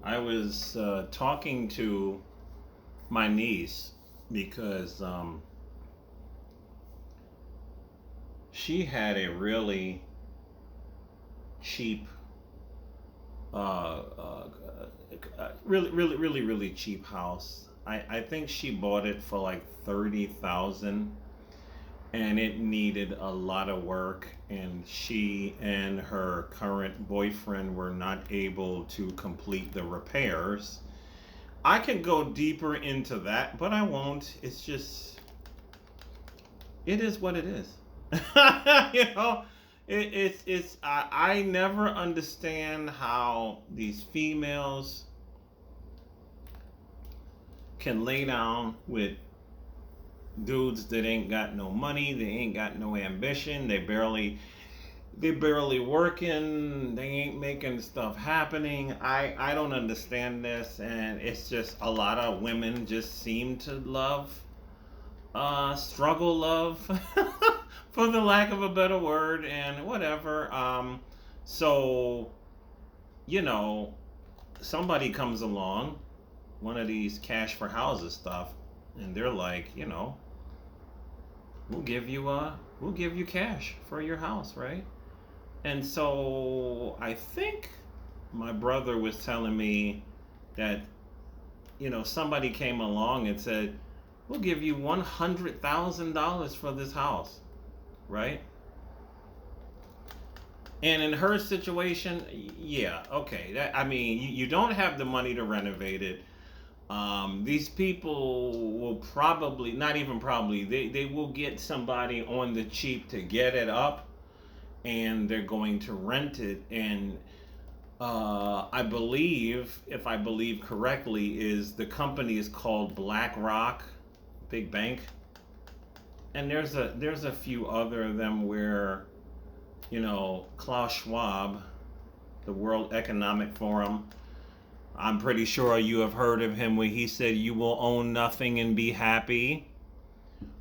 I was talking to my niece because she had a really cheap, really cheap house. I think she bought it for like 30,000, and it needed a lot of work. And she and her current boyfriend were not able to complete the repairs. I can go deeper into that, but I won't. It's just, it is what it is. you know, I never understand how these females can lay down with dudes that ain't got no money, they ain't got no ambition, they barely working, they ain't making stuff happening. I don't understand this, and it's just a lot of women just seem to love struggle love for the lack of a better word, and whatever. So you know, somebody comes along, one of these cash for houses stuff, and they're like, we'll give you cash for your house, right? And so I think my brother was telling me that, somebody came along and said, we'll give you $100,000 for this house, right? And in her situation, yeah, okay. I mean, you don't have the money to renovate it. These people will probably, not even probably, they will get somebody on the cheap to get it up, and they're going to rent it. And I believe, if I believe correctly, is the company is called BlackRock, big bank. And there's a few other of them where, Klaus Schwab, the World Economic Forum. I'm pretty sure you have heard of him when he said you will own nothing and be happy.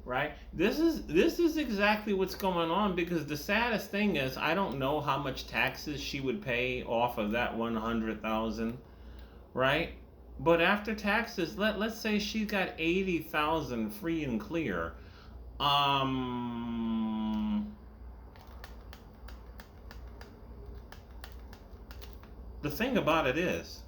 Right? This is exactly what's going on, because the saddest thing is I don't know how much taxes she would pay off of that 100,000, right? But after taxes, let's say she got 80,000 free and clear. Um the thing about it is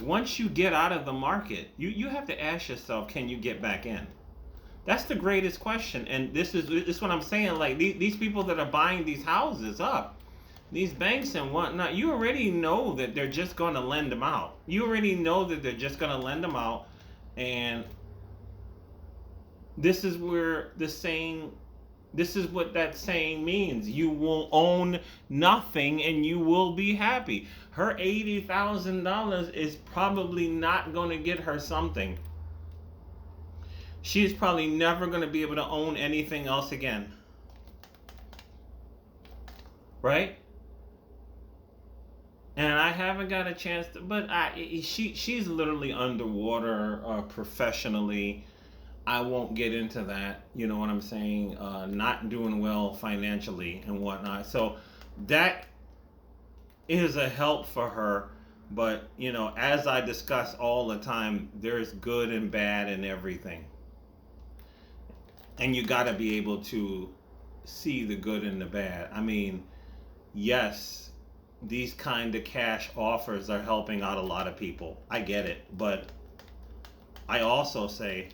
once you get out of the market, you have to ask yourself, can you get back in? That's the greatest question. And this is what I'm saying. Like these people that are buying these houses up, these banks and whatnot, you already know that they're just going to lend them out. You already know that they're just going to lend them out. And this is where the saying, this is what that saying means. You will own nothing and you will be happy. Her $80,000 is probably not going to get her something. She's probably never going to be able to own anything else again. Right? And I haven't got a chance to, but she's literally underwater professionally. I won't get into that. You know what I'm saying? Not doing well financially and whatnot. So that is a help for her. But, as I discuss all the time, there's good and bad in everything. And you got to be able to see the good and the bad. I mean, yes, these kind of cash offers are helping out a lot of people. I get it. But I also say,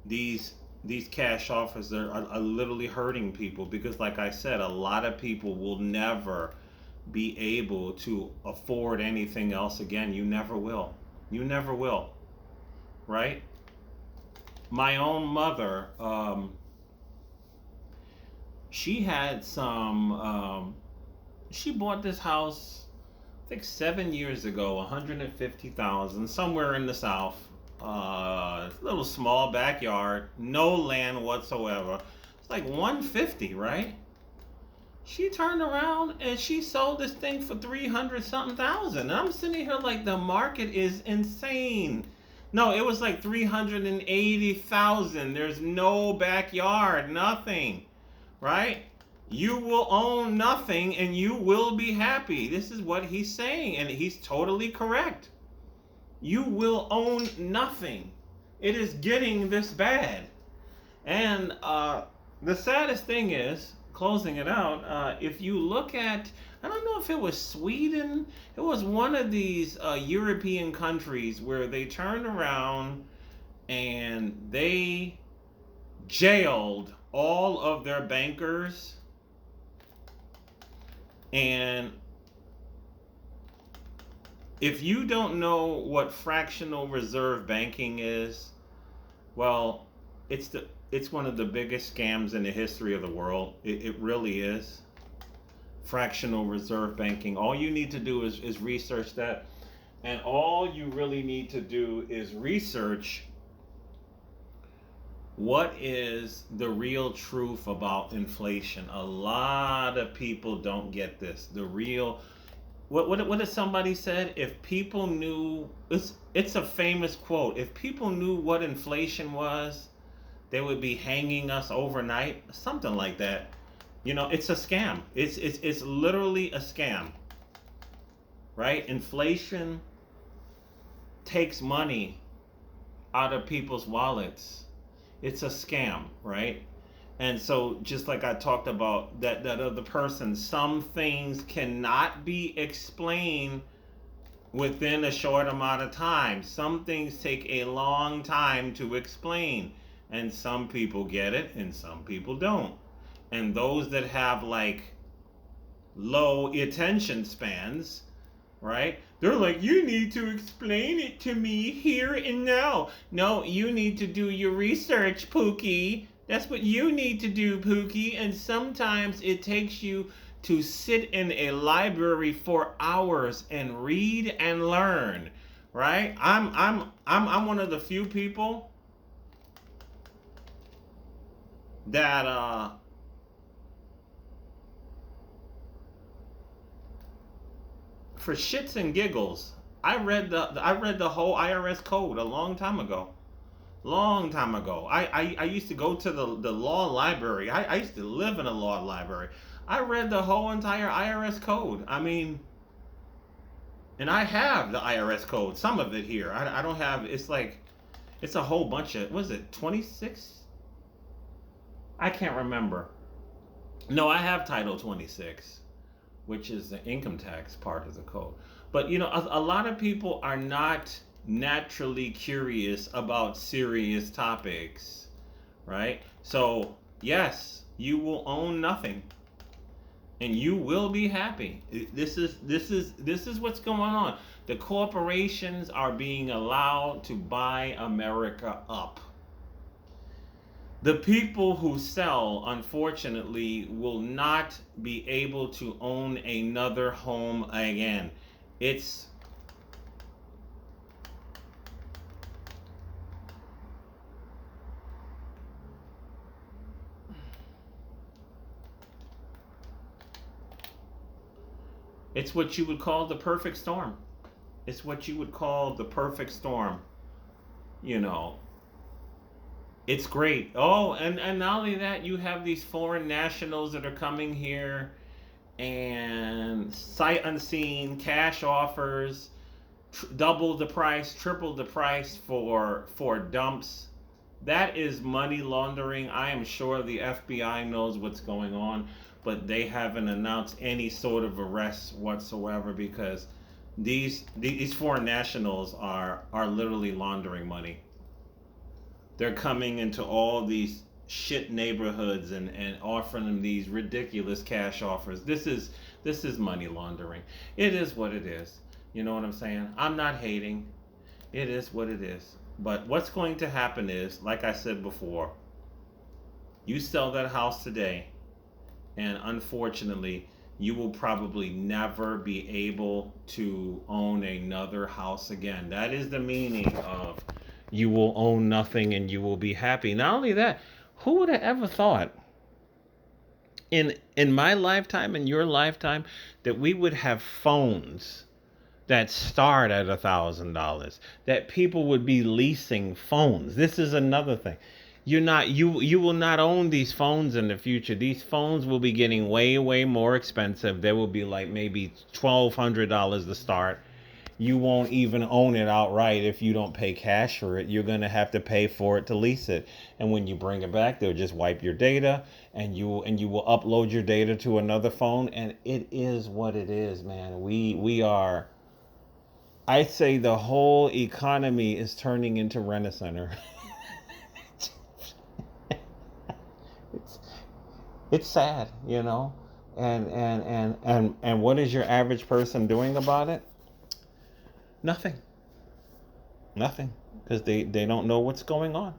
these cash offers are literally hurting people, because like I said, a lot of people will never be able to afford anything else again. You never will. You never will. Right? My own mother, she had she bought this house, I think 7 years ago, 150,000, somewhere in the South. Little small backyard, no land whatsoever. It's like 150, right? She turned around and she sold this thing for 300 something thousand. And I'm sitting here like, the market is insane. No, it was like 380,000. There's no backyard, nothing, right? You will own nothing and you will be happy. This is what he's saying, and he's totally correct. You will own nothing. It is getting this bad. And the saddest thing is, closing it out, if you look at, I don't know if it was Sweden, it was one of these European countries where they turned around and they jailed all of their bankers. And if you don't know what fractional reserve banking is, well, it's one of the biggest scams in the history of the world. It really is. Fractional reserve banking. All you need to do is research that. And all you really need to do is research what is the real truth about inflation. A lot of people don't get this. The real what did somebody said? If people knew, it's a famous quote. If people knew what inflation was, they would be hanging us overnight. Something like that. You know, it's a scam. It's literally a scam, right? Inflation takes money out of people's wallets. It's a scam, right? And so, just like I talked about that other person, some things cannot be explained within a short amount of time. Some things take a long time to explain, and some people get it and some people don't. And those that have like low attention spans, right? They're like, you need to explain it to me here and now. No, you need to do your research, Pookie. That's what you need to do, Pookie. And sometimes it takes you to sit in a library for hours and read and learn, right? I'm one of the few people that for shits and giggles, I read the whole IRS code a long time ago. Long time ago. I used to go to the law library. I used to live in a law library. I read the whole entire IRS code. I mean, and I have the IRS code, some of it here. I don't have, it's like, it's a whole bunch of, what is it, 26? I can't remember. No, I have Title 26, which is the income tax part of the code. But you know, a lot of people are not naturally curious about serious topics, right? So, yes, you will own nothing and you will be happy. This is what's going on. The corporations are being allowed to buy America up. The people who sell, unfortunately, will not be able to own another home again. It's it's what you would call the perfect storm. It's what you would call the perfect storm. You know, it's great. Oh, and not only that, you have these foreign nationals that are coming here and sight unseen cash offers, double the price, triple the price for dumps. That is money laundering. I am sure the FBI knows what's going on, but they haven't announced any sort of arrests whatsoever because these foreign nationals are literally laundering money. They're coming into all these shit neighborhoods and offering them these ridiculous cash offers. This is money laundering. It is what it is. You know what I'm saying? I'm not hating. It is what it is. But what's going to happen is, like I said before, you sell that house today, and unfortunately, you will probably never be able to own another house again. That is the meaning of you will own nothing and you will be happy. Not only that, who would have ever thought in my lifetime, in your lifetime, that we would have phones that start at $1,000, that people would be leasing phones? This is another thing. You will not own these phones in the future. These phones will be getting way more expensive. They will be like maybe $1,200 to start. You won't even own it outright if you don't pay cash for it. You're gonna have to pay for it to lease it. And when you bring it back, they'll just wipe your data, and you will upload your data to another phone. And it is what it is, man. We are. I say the whole economy is turning into Rent-A-Center. it's it's sad, you know. And what is your average person doing about it? Nothing. Nothing, because they don't know what's going on.